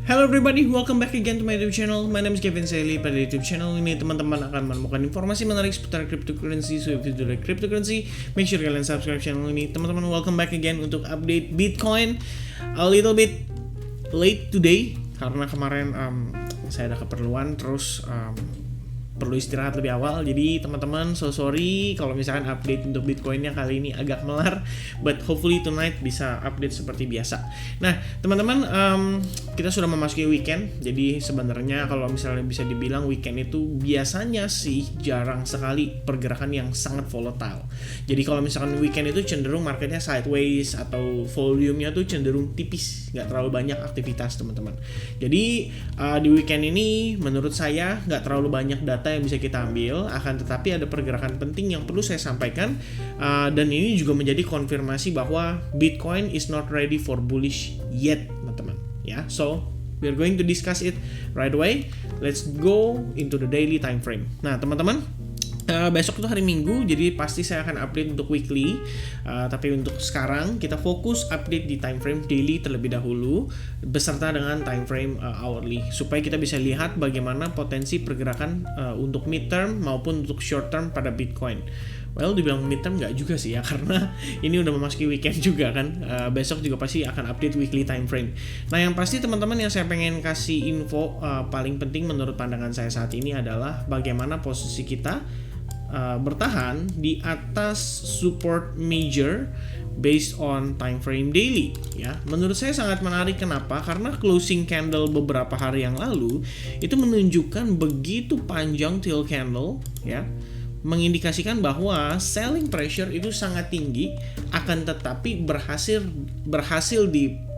Hello everybody, welcome back again to my YouTube channel. My name is Kevin Saili. Pada YouTube channel ini teman-teman akan menemukan informasi menarik seputar cryptocurrency. So if you do like cryptocurrency, make sure kalian subscribe channel ini. Teman-teman, welcome back again untuk update Bitcoin. A little bit late today karena kemarin saya ada keperluan, terus perlu istirahat lebih awal. Jadi teman-teman, so sorry kalau misalkan update untuk Bitcoinnya kali ini agak melar, but hopefully tonight bisa update seperti biasa. Nah teman-teman, kita sudah memasuki weekend. Jadi sebenarnya kalau misalnya bisa dibilang weekend itu biasanya sih jarang sekali pergerakan yang sangat volatile. Jadi kalau misalkan weekend itu cenderung marketnya sideways atau volumenya tuh cenderung tipis, nggak terlalu banyak aktivitas teman-teman. Jadi di weekend ini menurut saya nggak terlalu banyak data yang bisa kita ambil, akan tetapi ada pergerakan penting yang perlu saya sampaikan, dan ini juga menjadi konfirmasi bahwa Bitcoin is not ready for bullish yet, teman-teman. Ya, so we're going to discuss it right away. Let's go into the daily time frame. Nah, teman-teman, besok itu hari Minggu, jadi pasti saya akan update untuk weekly. Tapi untuk sekarang kita fokus update di time frame daily terlebih dahulu, beserta dengan time frame hourly, supaya kita bisa lihat bagaimana potensi pergerakan untuk midterm maupun untuk short term pada Bitcoin. Well, dibilang midterm nggak juga sih ya, karena ini udah memasuki weekend juga kan. Besok juga pasti akan update weekly time frame. Nah, yang pasti teman-teman, yang saya pengen kasih info paling penting menurut pandangan saya saat ini adalah bagaimana posisi kita bertahan di atas support major based on time frame daily ya. Menurut saya sangat menarik. Kenapa? Karena closing candle beberapa hari yang lalu itu menunjukkan begitu panjang tail candle ya, mengindikasikan bahwa selling pressure itu sangat tinggi, akan tetapi berhasil di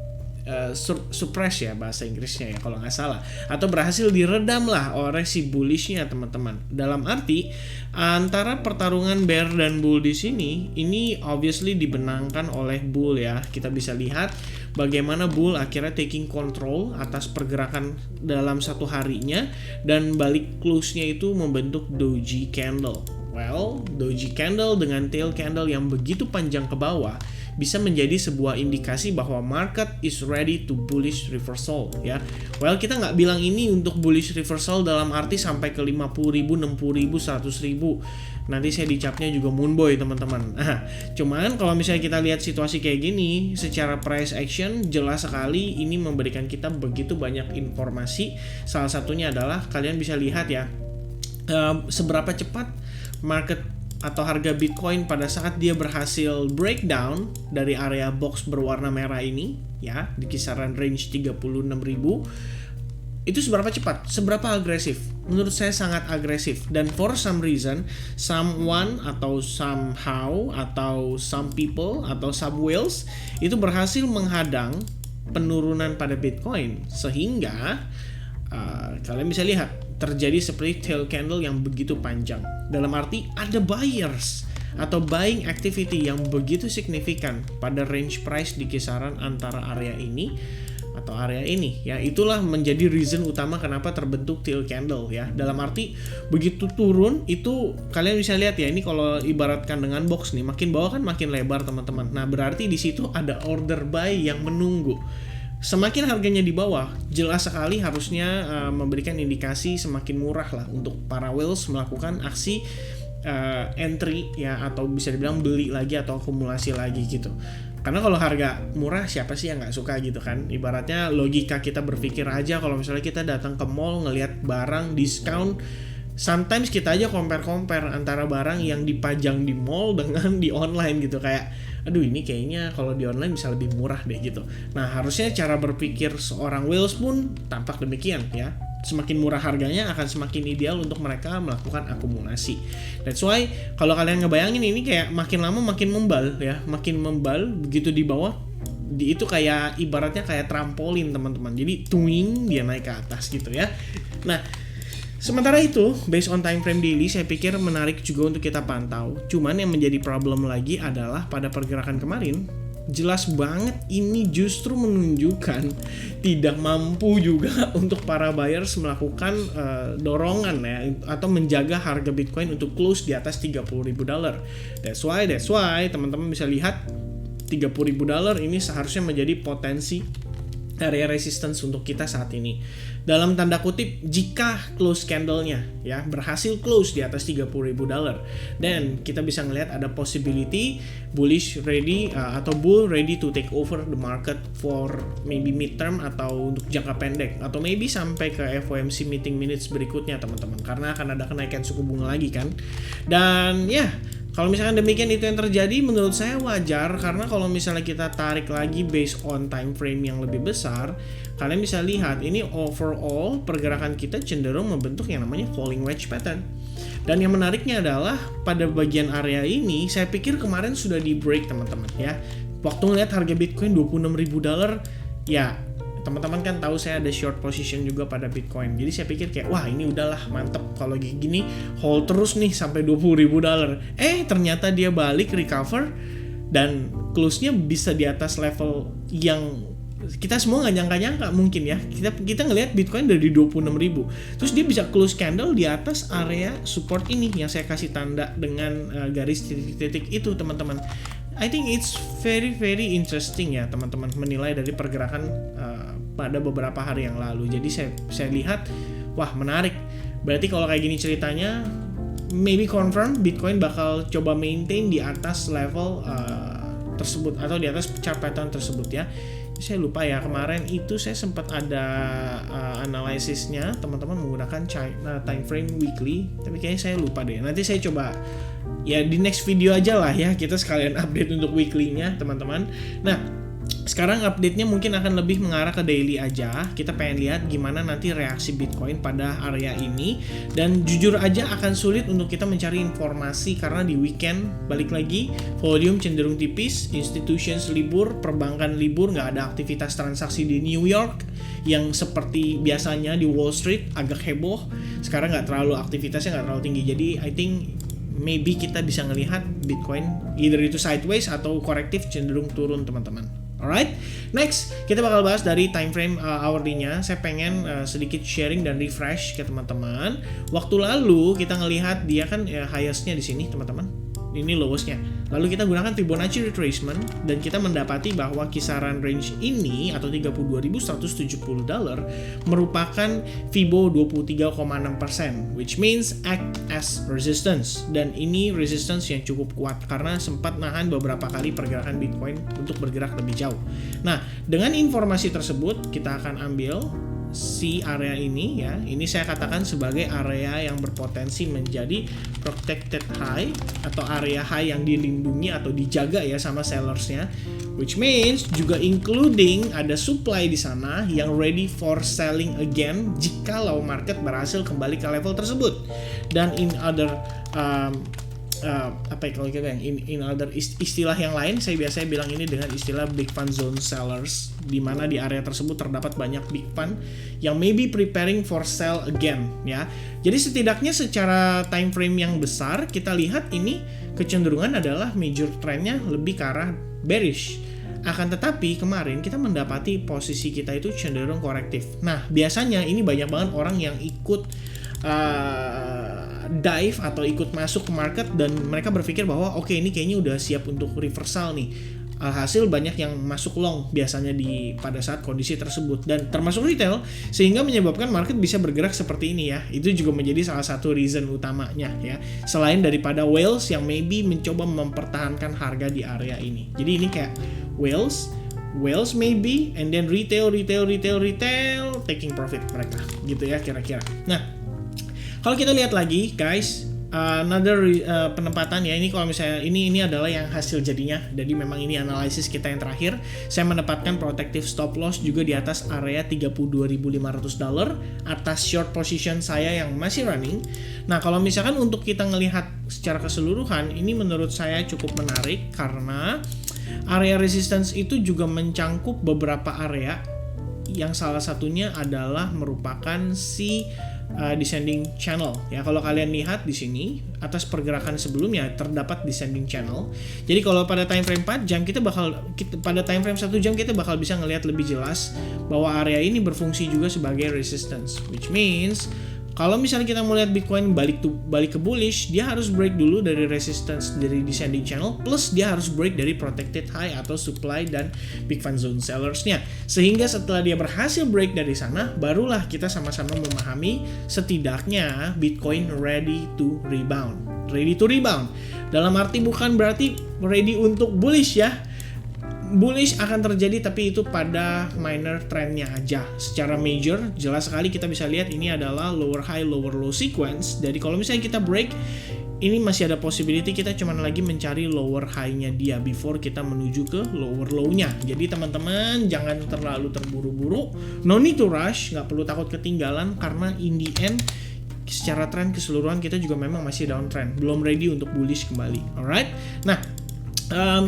suppress ya bahasa Inggrisnya ya kalau nggak salah, atau berhasil diredam lah oleh si bullishnya teman-teman. Dalam arti antara pertarungan bear dan bull di sini, ini obviously dibenangkan oleh bull ya. Kita bisa lihat bagaimana bull akhirnya taking control atas pergerakan dalam satu harinya, dan balik close-nya itu membentuk doji candle. Well, doji candle dengan tail candle yang begitu panjang ke bawah bisa menjadi sebuah indikasi bahwa market is ready to bullish reversal ya. Well, kita nggak bilang ini untuk bullish reversal dalam arti sampai ke 50.000, 60.000, 100.000. Nanti saya dicapnya juga moonboy teman-teman. Cuman kalau misalnya kita lihat situasi kayak gini, secara price action jelas sekali ini memberikan kita begitu banyak informasi. Salah satunya adalah kalian bisa lihat ya, seberapa cepat market atau harga Bitcoin pada saat dia berhasil breakdown dari area box berwarna merah ini ya, di kisaran range 36.000. Itu seberapa cepat, seberapa agresif? Menurut saya sangat agresif, dan for some reason, someone atau somehow atau some people atau some whales itu berhasil menghadang penurunan pada Bitcoin, sehingga kalian bisa lihat terjadi seperti tail candle yang begitu panjang. Dalam arti ada buyers atau buying activity yang begitu signifikan pada range price di kisaran antara area ini atau area ini ya. Itulah menjadi reason utama kenapa terbentuk tail candle ya. Dalam arti begitu turun itu kalian bisa lihat ya, ini kalau ibaratkan dengan box nih, makin bawah kan makin lebar teman-teman. Nah, berarti di situ ada order buy yang menunggu. Semakin harganya di bawah, jelas sekali harusnya memberikan indikasi semakin murah lah untuk para whales melakukan aksi entry ya, atau bisa dibilang beli lagi atau akumulasi lagi gitu. Karena kalau harga murah, siapa sih yang nggak suka gitu kan? Ibaratnya logika kita berpikir aja, kalau misalnya kita datang ke mall ngelihat barang diskon, sometimes kita aja compare antara barang yang dipajang di mall dengan di online gitu, kayak aduh ini kayaknya kalau di online bisa lebih murah deh gitu. Nah, harusnya cara berpikir seorang whales pun tampak demikian ya. Semakin murah harganya akan semakin ideal untuk mereka melakukan akumulasi. That's why kalau kalian ngebayangin ini kayak makin lama makin membal ya, makin membal begitu di bawah. Itu kayak ibaratnya kayak trampolin teman-teman. Jadi twing dia naik ke atas gitu ya. Nah, sementara itu, based on time frame daily, saya pikir menarik juga untuk kita pantau. Cuman yang menjadi problem lagi adalah pada pergerakan kemarin, jelas banget ini justru menunjukkan tidak mampu juga untuk para buyers melakukan dorongan ya, atau menjaga harga Bitcoin untuk close di atas $30.000. That's why teman-teman bisa lihat $30.000 ini seharusnya menjadi potensi area resistance untuk kita saat ini. Dalam tanda kutip, jika close candle-nya ya berhasil close di atas $30.000 dan kita bisa ngelihat ada possibility bullish ready atau bull ready to take over the market for maybe midterm atau untuk jangka pendek atau maybe sampai ke FOMC meeting minutes berikutnya teman-teman, karena akan ada kenaikan suku bunga lagi kan. Dan ya, kalau misalkan demikian itu yang terjadi, menurut saya wajar, karena kalau misalnya kita tarik lagi based on time frame yang lebih besar, kalian bisa lihat ini overall pergerakan kita cenderung membentuk yang namanya falling wedge pattern. Dan yang menariknya adalah pada bagian area ini, saya pikir kemarin sudah di break teman-teman ya. Waktu ngeliat harga Bitcoin $26.000, ya teman-teman kan tahu saya ada short position juga pada Bitcoin. Jadi saya pikir kayak wah ini udahlah mantep kalau gini hold terus nih sampai $20.000. Ternyata dia balik recover dan close-nya bisa di atas level yang kita semua nggak nyangka-nyangka mungkin ya. Kita ngelihat Bitcoin dari 26.000. Terus dia bisa close candle di atas area support ini yang saya kasih tanda dengan garis titik-titik itu teman-teman. I think it's very interesting ya teman-teman menilai dari pergerakan pada beberapa hari yang lalu. Jadi saya lihat wah menarik. Berarti kalau kayak gini ceritanya maybe confirm Bitcoin bakal coba maintain di atas level tersebut atau di atas chart pattern tersebut ya. Saya lupa ya, kemarin itu saya sempat ada analisisnya teman-teman menggunakan time frame weekly, tapi kayaknya saya lupa deh. Nanti saya coba ya di next video aja lah ya, kita sekalian update untuk weekly-nya teman-teman. Nah, sekarang update-nya mungkin akan lebih mengarah ke daily aja. Kita pengen lihat gimana nanti reaksi Bitcoin pada area ini. Dan jujur aja akan sulit untuk kita mencari informasi karena di weekend balik lagi volume cenderung tipis, institutions libur, perbankan libur, nggak ada aktivitas transaksi di New York yang seperti biasanya di Wall Street agak heboh. Sekarang nggak terlalu aktivitasnya nggak terlalu tinggi. Jadi I think maybe kita bisa ngelihat Bitcoin either itu sideways atau korektif cenderung turun teman-teman. Alright, next kita bakal bahas dari time frame hourly-nya. Saya pengen sedikit sharing dan refresh ke teman-teman. Waktu lalu kita ngelihat dia kan highest-nya di sini teman-teman. Ini lowest-nya. Lalu kita gunakan Fibonacci retracement dan kita mendapati bahwa kisaran range ini atau $32.170 merupakan Fibo 23,6%, which means act as resistance. Dan ini resistance yang cukup kuat karena sempat nahan beberapa kali pergerakan Bitcoin untuk bergerak lebih jauh. Nah, dengan informasi tersebut kita akan ambil si area ini ya, ini saya katakan sebagai area yang berpotensi menjadi protected high atau area high yang dilindungi atau dijaga ya sama sellersnya, which means juga including ada supply di sana yang ready for selling again jikalau market berhasil kembali ke level tersebut. Dan in other kalau kita yang in other istilah yang lain, saya biasanya bilang ini dengan istilah big fund zone sellers, di mana di area tersebut terdapat banyak big fund yang maybe preparing for sell again ya. Jadi setidaknya secara time frame yang besar kita lihat ini kecenderungan adalah major trendnya lebih ke arah bearish. Akan tetapi kemarin kita mendapati posisi kita itu cenderung korektif. Nah biasanya ini banyak banget orang yang ikut dive atau ikut masuk ke market dan mereka berpikir bahwa oke, ini kayaknya udah siap untuk reversal nih. Hasil banyak yang masuk long biasanya pada saat kondisi tersebut dan termasuk retail, sehingga menyebabkan market bisa bergerak seperti ini ya. Itu juga menjadi salah satu reason utamanya ya, selain daripada whales yang maybe mencoba mempertahankan harga di area ini. Jadi ini kayak whales maybe and then retail taking profit mereka gitu ya kira-kira. Nah, kalau kita lihat lagi guys, another penempatan ya, ini kalau misalnya ini adalah yang hasil jadinya. Jadi memang ini analisis kita yang terakhir. Saya menempatkan protective stop loss juga di atas area $32.500 atas short position saya yang masih running. Nah, kalau misalkan untuk kita ngelihat secara keseluruhan, ini menurut saya cukup menarik karena area resistance itu juga mencangkup beberapa area yang salah satunya adalah merupakan si descending channel ya. Kalau kalian lihat di sini atas pergerakan sebelumnya terdapat descending channel. Jadi kalau pada time frame 4 jam pada time frame 1 jam kita bakal bisa ngelihat lebih jelas bahwa area ini berfungsi juga sebagai resistance, which means Kalau misalnya kita mau lihat Bitcoin balik ke bullish, dia harus break dulu dari resistance dari descending channel, plus dia harus break dari protected high atau supply dan big fund zone sellersnya. Sehingga setelah dia berhasil break dari sana, barulah kita sama-sama memahami setidaknya Bitcoin ready to rebound. Ready to rebound dalam arti bukan berarti ready untuk bullish ya. Bullish akan terjadi tapi itu pada minor trendnya aja. Secara major jelas sekali kita bisa lihat ini adalah lower high lower low sequence. Jadi kalau misalnya kita break, ini masih ada possibility kita cuman lagi mencari lower high-nya dia before kita menuju ke lower low-nya. Jadi teman-teman jangan terlalu terburu-buru, no need to rush, nggak perlu takut ketinggalan karena in the end secara tren keseluruhan kita juga memang masih downtrend, belum ready untuk bullish kembali. Alright, nah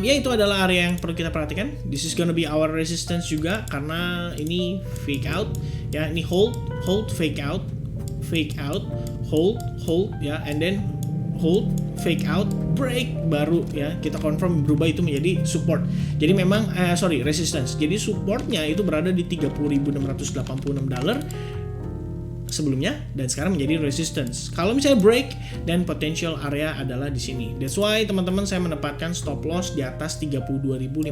ya itu adalah area yang perlu kita perhatikan. This is gonna be our resistance juga karena ini fake out ya, ini hold fake out hold ya, and then hold fake out break, baru ya kita confirm berubah itu menjadi support. Jadi memang resistance. Jadi supportnya itu berada di $30.686 sebelumnya dan sekarang menjadi resistance. Kalau misalnya break dan potential area adalah di sini. That's why teman-teman saya menempatkan stop loss di atas $32.500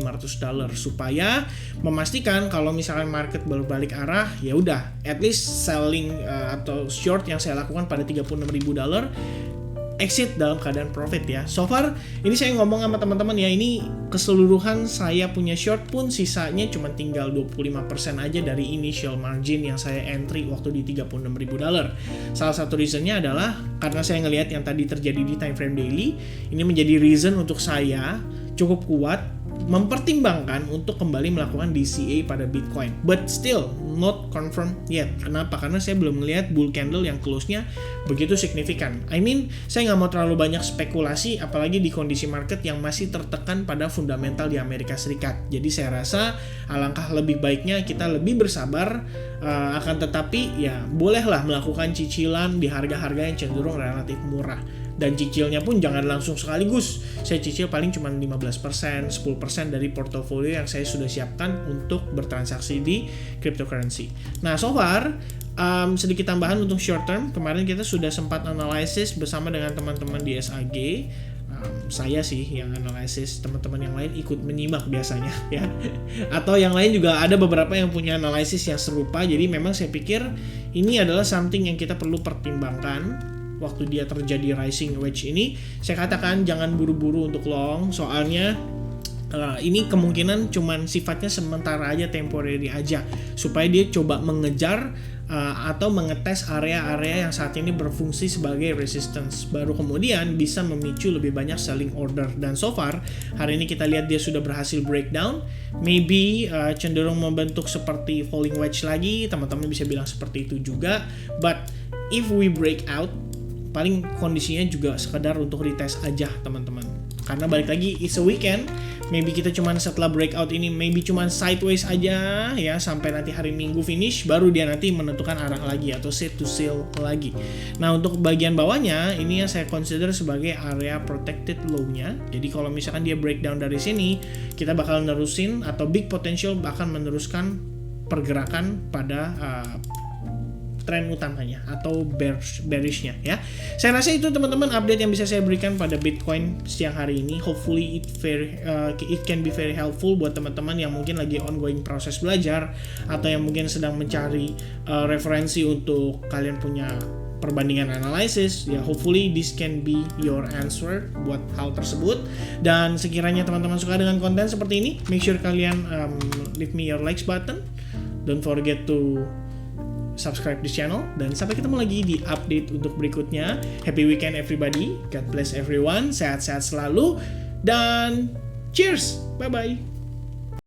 supaya memastikan kalau misalnya market berbalik arah, ya udah at least selling atau short yang saya lakukan pada $36.000 exit dalam keadaan profit ya. So far ini saya ngomong sama teman-teman ya, ini keseluruhan saya punya short pun sisanya cuma tinggal 25% aja dari initial margin yang saya entry waktu di $36.000. Salah satu reasonnya adalah karena saya ngelihat yang tadi terjadi di time frame daily, ini menjadi reason untuk saya cukup kuat mempertimbangkan untuk kembali melakukan DCA pada Bitcoin, but still not confirmed yet. Kenapa? Karena saya belum melihat bull candle yang close-nya begitu signifikan. I mean, saya nggak mau terlalu banyak spekulasi, apalagi di kondisi market yang masih tertekan pada fundamental di Amerika Serikat. Jadi saya rasa alangkah lebih baiknya kita lebih bersabar, akan tetapi ya bolehlah melakukan cicilan di harga-harga yang cenderung relatif murah. Dan cicilnya pun jangan langsung sekaligus. Saya cicil paling cuma 15%, 10% dari portofolio yang saya sudah siapkan untuk bertransaksi di cryptocurrency. Nah, so far sedikit tambahan untuk short term. Kemarin kita sudah sempat analisis bersama dengan teman-teman di SAG. Saya sih yang analisis, teman-teman yang lain ikut menyimak biasanya ya. Atau yang lain juga ada beberapa yang punya analisis yang serupa. Jadi memang saya pikir ini adalah something yang kita perlu pertimbangkan. Waktu dia terjadi rising wedge ini, saya katakan jangan buru-buru untuk long, soalnya ini kemungkinan cuman sifatnya sementara aja, temporary aja, supaya dia coba mengejar atau mengetes area-area yang saat ini berfungsi sebagai resistance, baru kemudian bisa memicu lebih banyak selling order. Dan so far hari ini kita lihat dia sudah berhasil breakdown, maybe cenderung membentuk seperti falling wedge lagi, teman-teman bisa bilang seperti itu juga. But if we break out, paling kondisinya juga sekedar untuk retest aja teman-teman. Karena balik lagi it's a weekend, maybe kita cuman setelah breakout ini maybe cuman sideways aja ya sampai nanti hari Minggu finish, baru dia nanti menentukan arah lagi atau set to sell lagi. Nah, untuk bagian bawahnya ini yang saya consider sebagai area protected low-nya. Jadi kalau misalkan dia breakdown dari sini, kita bakal nerusin atau big potential bahkan meneruskan pergerakan pada tren utamanya atau bearishnya ya. Saya rasa itu teman-teman update yang bisa saya berikan pada Bitcoin siang hari ini. Hopefully it can be very helpful buat teman-teman yang mungkin lagi ongoing proses belajar atau yang mungkin sedang mencari referensi untuk kalian punya perbandingan analisis ya. Hopefully this can be your answer buat hal tersebut. Dan sekiranya teman-teman suka dengan konten seperti ini, make sure kalian leave me your likes button. Don't forget to subscribe di channel, dan sampai ketemu lagi di update untuk berikutnya. Happy weekend everybody, God bless everyone, sehat-sehat selalu, dan cheers, bye-bye.